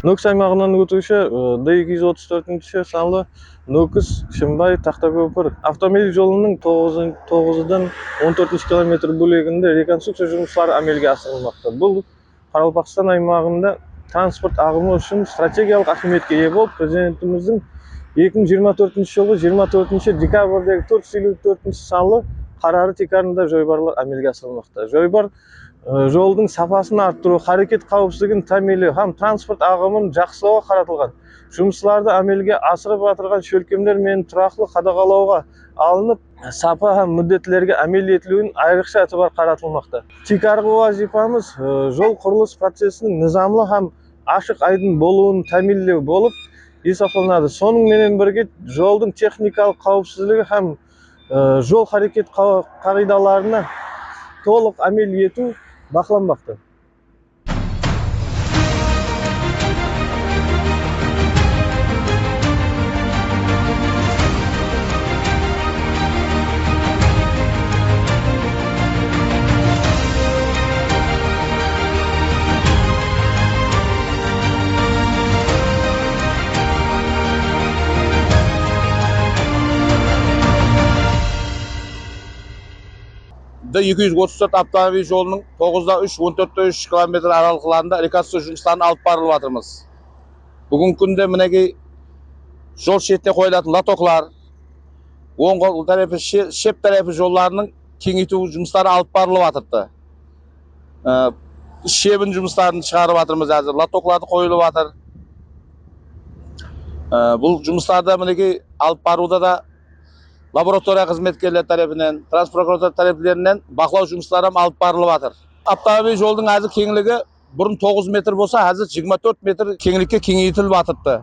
Нөкіс аймағынан өтуші Д-234 санлы Нөкіс Шымбай Тақтакөпір автомобиль жолының 9-дан 14 километр бөлігінде реконструкция жұмыстары әмелге асырылмақта. Бұл Қарақалпақстан аймағында транспорт ағымы үшін стратегиялық ахметке ие болып, президентіміздің 2024 жылғы 24 декабрдегі 454 санлы қарары текарында жойбарлар әмелге асырылмақта. Жойбар жолдың сапасын арттыру, харекет қауіпсіздігін тәмелеу һәм транспорт ағымын жақсылауға қаратылған. Жұмыстарды әмелге асырып жатырған шөлкемдер мен тұрақты қадағалауға алынып, сапа һәм міндеттерге әмел етілуін айрықша әтібар қаратылмақта. Текарғы вазифамыз жол құрылыс процесінің низамлы һәм ашық айдын болуын тәмелеу болып есептелінеді. Соның менен бірге жолдың техникалық қауіпсіздігі һәм жол харекет қағидаларына толық әмел ету бақыланбақта. Д-234 автомобиль жолының 9-3, 14-3 километр аралықларында реконструкция жұмыстарын алып барылып жатырмыз. Бүгінгі күнде мінекей жол шетіне қойылатын лотоклар, оң қол тарапы, шеп тарапы жолларының кеңейту жұмыстары алып барылып жатырды. Шебін жұмыстарын шығарып жатырмыз әзір, лотокларды қойылып жатыр. Бұл жұмыстарда мінекей алып баруда да лаборатория қызметкерлер тарапынан, транспорт тараптарынан бақылау жұмыстары алып барылып жатыр. Автомобиль жолдың әзір кеңлігі бұрын 9 метр болса, әзір 24 метр кеңлікке кеңейтіліп жатырды.